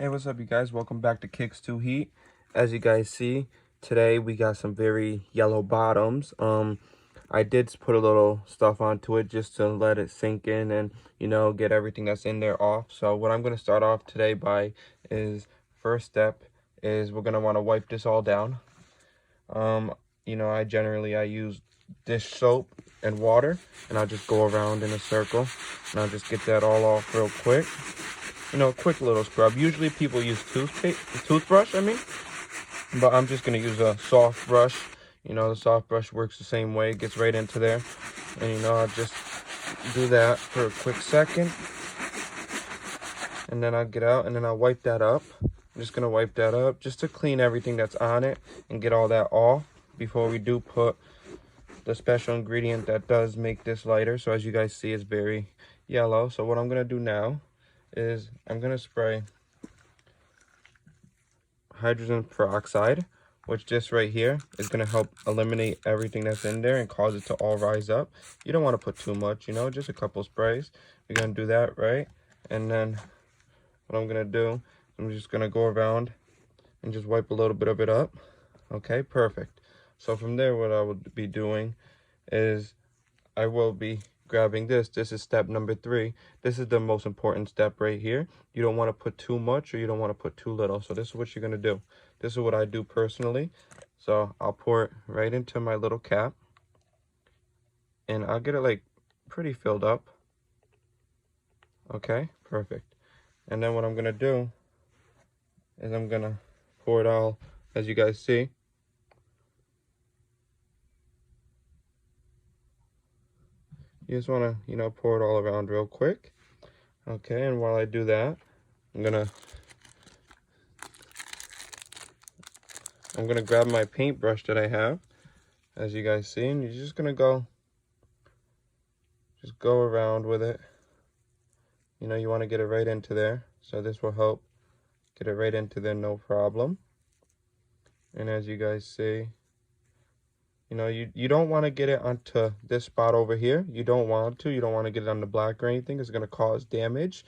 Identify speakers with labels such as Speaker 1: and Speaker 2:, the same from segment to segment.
Speaker 1: Hey, what's up, you guys? Welcome back to Kicks to Heat. As you guys see, today we got some very yellow bottoms. I did put a little stuff onto it just to let it sink in and, get everything that's in there off. So what I'm going to start off today by is, first step is we're going to want to wipe this all down. I use dish soap and water, and I'll just go around in a circle, and I'll just get that all off real quick. Quick little scrub. Usually people use toothbrush, but I'm just going to use a soft brush. The soft brush works the same way. It gets right into there. And, I'll just do that for a quick second. And then I'll get out and then I'll wipe that up. I'm just going to wipe that up just to clean everything that's on it and get all that off before we do put the special ingredient that does make this lighter. So as you guys see, it's very yellow. So what I'm going to do now is I'm going to spray hydrogen peroxide, which just right here is going to help eliminate everything that's in there and cause it to all rise up. You don't want to put too much, just a couple sprays. We're going to do that, right? And then what I'm going to do, I'm just going to go around and just wipe a little bit of it up. Okay, perfect. So from there, what I would be doing is I will be grabbing this. This is step number 3. This is the most important step right here. You don't want to put too much or you don't want to put too little. So this is what you're going to do. This is what I do personally. So I'll pour it right into my little cap. And I'll get it like pretty filled up. Okay, perfect. And then what I'm going to do is I'm going to pour it all, as you guys see. You just want to, pour it all around real quick. Okay, and while I do that, I'm gonna grab my paintbrush that I have, as you guys see, and you're just gonna go around with it. You want to get it right into there, so this will help get it right into there, no problem. And as you guys see, you don't want to get it onto this spot over here. You don't want to get it on the black or anything. It's going to cause damage,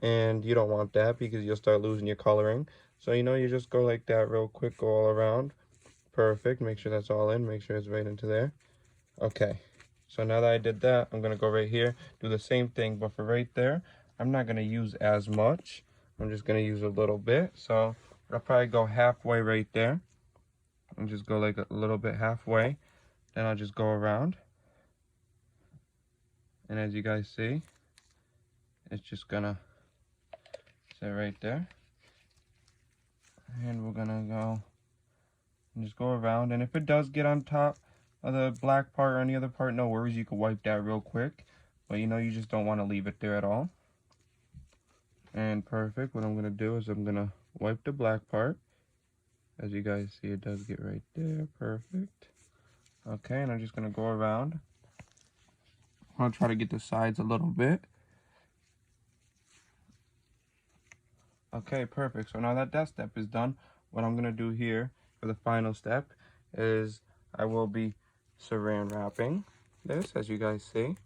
Speaker 1: and you don't want that because you'll start losing your coloring. So, you just go like that real quick, go all around. Perfect. Make sure that's all in. Make sure it's right into there. Okay. So now that I did that, I'm going to go right here, do the same thing, but for right there, I'm not going to use as much. I'm just going to use a little bit. So I'll probably go halfway right there. And just go like a little bit halfway. Then I'll just go around. And as you guys see, it's just gonna sit right there. And we're gonna go and just go around. And if it does get on top of the black part or any other part, no worries, you can wipe that real quick. But you just don't want to leave it there at all. And perfect. What I'm gonna do is I'm gonna wipe the black part. As you guys see, it does get right there. Perfect. Okay, and I'm just going to go around. I'm going to try to get the sides a little bit. Okay, perfect. So now that that step is done, what I'm going to do here for the final step is I will be saran wrapping this, as you guys see.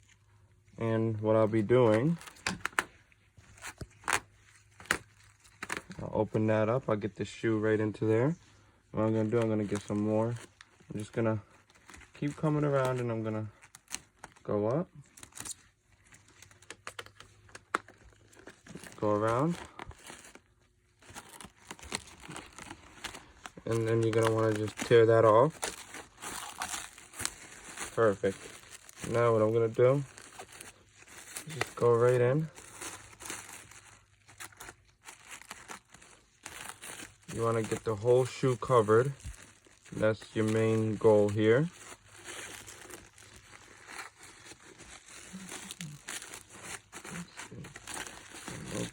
Speaker 1: And what I'll be doing, I'll open that up. I'll get the shoe right into there. What I'm going to do, I'm going to get some more. I'm just going to keep coming around and I'm going to go up. Go around. And then you're going to want to just tear that off. Perfect. Now what I'm going to do, just go right in. You want to get the whole shoe covered. That's your main goal here.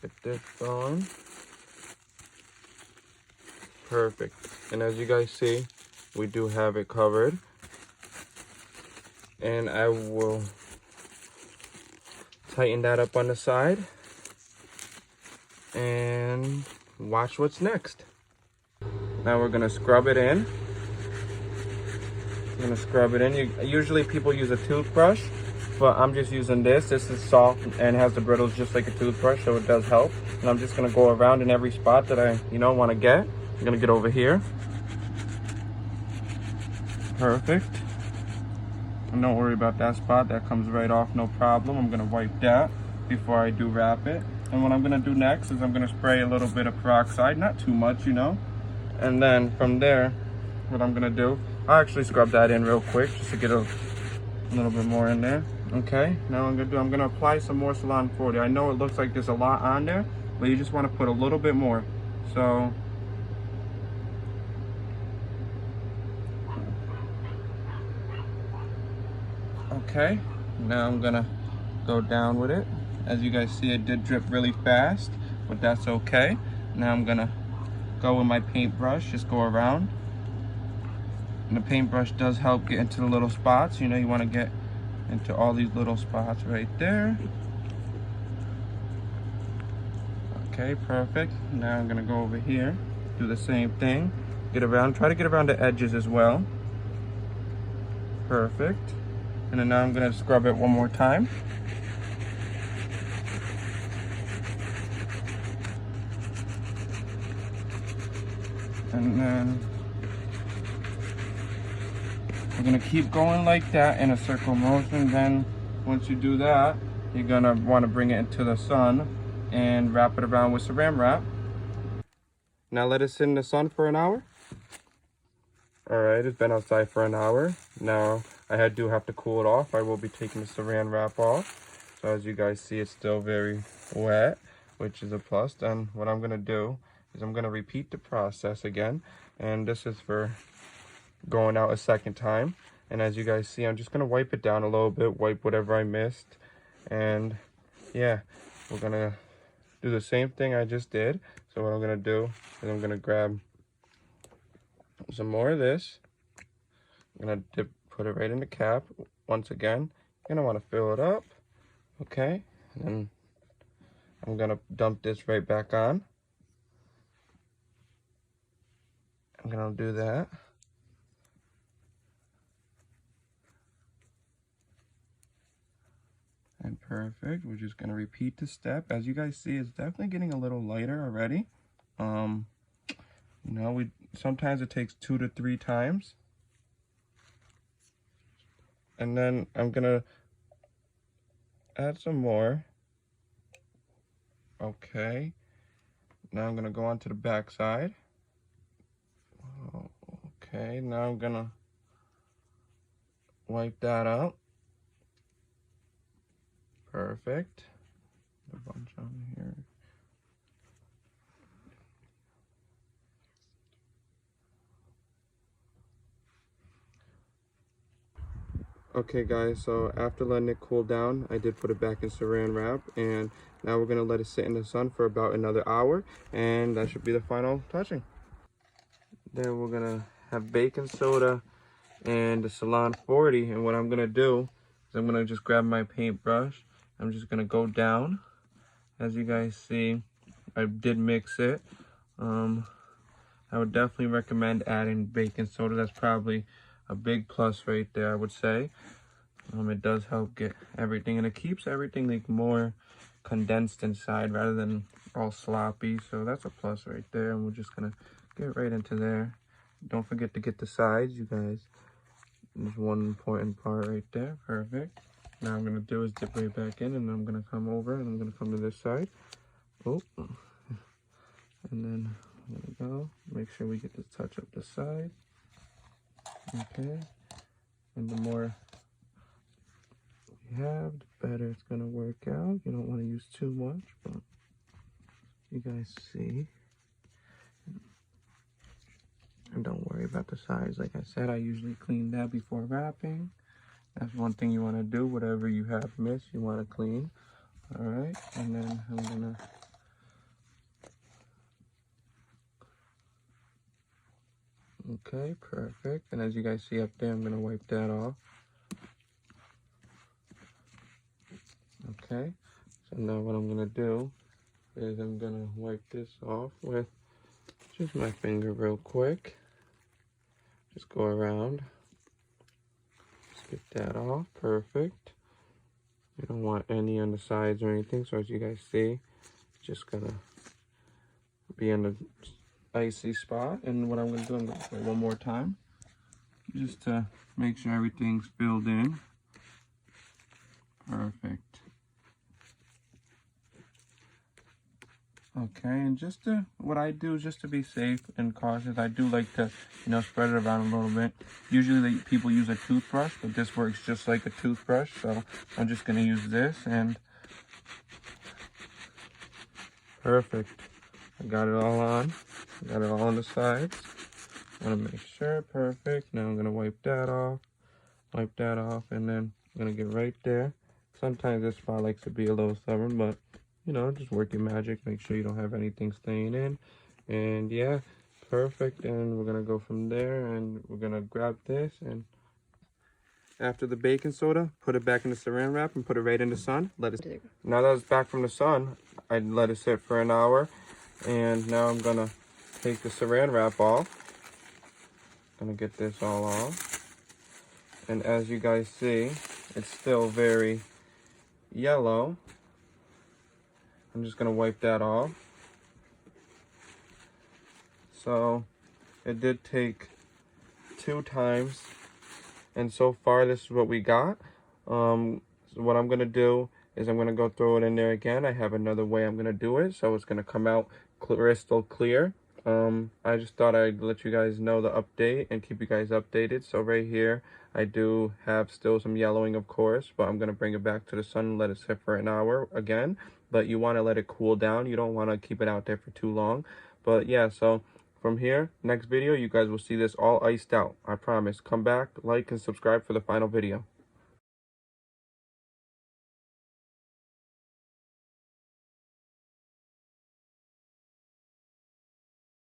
Speaker 1: Get this going. Perfect. And as you guys see, we do have it covered. And I will tighten that up on the side. And watch what's next. Now we're going to scrub it in. I'm going to scrub it in. Usually people use a toothbrush, but I'm just using this. This is soft and has the brittles just like a toothbrush, so it does help. And I'm just gonna go around in every spot that I, want to get. I'm gonna get over here. Perfect. And don't worry about that spot. That comes right off, no problem. I'm gonna wipe that before I do wrap it. And what I'm gonna do next is I'm gonna spray a little bit of peroxide, not too much, And then from there, what I'm gonna do, I'll actually scrub that in real quick just to get a little bit more in there. Okay, now I'm gonna apply some more Salon 40. I know it looks like there's a lot on there, but you just wanna put a little bit more. So, okay, now I'm gonna go down with it. As you guys see, it did drip really fast, but that's okay. Now I'm gonna go with my paintbrush, just go around. And the paintbrush does help get into the little spots. You wanna get into all these little spots right there. Okay, perfect. Now I'm gonna go over here, do the same thing. Get around, try to get around the edges as well. Perfect. And then now I'm gonna scrub it one more time. And then we're gonna keep going like that in a circle motion. Then once you do that, you're gonna wanna bring it into the sun and wrap it around with saran wrap. Now let it sit in the sun for an hour. All right, it's been outside for an hour. Now I do have to cool it off. I will be taking the saran wrap off. So as you guys see, it's still very wet, which is a plus. Then what I'm gonna do is I'm gonna repeat the process again. And this is for going out a second time. And as you guys see, I'm just gonna wipe it down a little bit, wipe whatever I missed. And yeah, we're gonna do the same thing I just did. So what I'm gonna do is I'm gonna grab some more of this. I'm gonna put it right in the cap. Once again, you're gonna wanna fill it up, okay? And then I'm gonna dump this right back on. I'm gonna do that. And perfect, we're just gonna repeat the step. As you guys see, it's definitely getting a little lighter already. Sometimes it takes 2 to 3 times. And then I'm gonna add some more. Okay, now I'm gonna go on to the back side. Okay, now I'm gonna wipe that out. Perfect. A bunch on here. Okay guys, so after letting it cool down, I did put it back in saran wrap, and now we're gonna let it sit in the sun for about another hour, and that should be the final touching. Then we're gonna have baking soda and the Salon 40, and what I'm gonna do is I'm gonna just grab my paintbrush. I'm just gonna go down. As you guys see, I did mix it. I would definitely recommend adding baking soda. That's probably a big plus right there, I would say. It does help get everything, and it keeps everything like more condensed inside rather than all sloppy. So that's a plus right there, and we're just gonna get right into there. Don't forget to get the sides, you guys. There's one important part right there. Perfect. Now I'm gonna do is dip right back in, and I'm gonna come over and I'm gonna come to this side. Oh, and then I'm gonna go. Make sure we get to touch up the side. Okay, and the more we have, the better it's gonna work out. You don't want to use too much, but you guys see. And don't worry about the sides. Like I said, I usually clean that before wrapping. That's one thing you want to do. Whatever you have missed, you want to clean. All right, and then I'm gonna okay, perfect. And as you guys see up there, I'm gonna wipe that off. Okay, so now what I'm gonna do is I'm gonna wipe this off with just my finger real quick. Just go around. Just get that off. Perfect. You don't want any on the sides or anything. So as you guys see, just gonna be in the icy spot. And what I'm gonna do, I'm gonna do it one more time, just to make sure everything's filled in. Perfect. Okay, and just to, what I do just to be safe and cautious, I do like to, you know, spread it around a little bit. Usually people use a toothbrush, but this works just like a toothbrush, so I'm just gonna use this, and perfect. I got it all on. Got it all on the sides. I wanna make sure, perfect. Now I'm gonna wipe that off, and then I'm gonna get right there. Sometimes this spot likes to be a little stubborn, but you know, just work your magic. Make sure you don't have anything staying in. And yeah, perfect. And we're gonna go from there, and we're gonna grab this, and after the baking soda, put it back in the saran wrap and put it right in the sun. Let it. Now that it's back from the sun, I let it sit for an hour, and now I'm gonna take the saran wrap off. Gonna get this all off, and as you guys see, it's still very yellow. I'm just gonna wipe that off. So it did take 2 times, and so far this is what we got. So what I'm gonna do is I'm gonna go throw it in there again. I have another way I'm gonna do it, so it's gonna come out crystal clear. I just thought I'd let you guys know the update and keep you guys updated. So right here, I do have still some yellowing, of course, but I'm gonna bring it back to the sun and let it sit for an hour again. But you want to let it cool down. You don't want to keep it out there for too long. But yeah, so from here, next video, you guys will see this all iced out. I promise. Come back, like, and subscribe for the final video.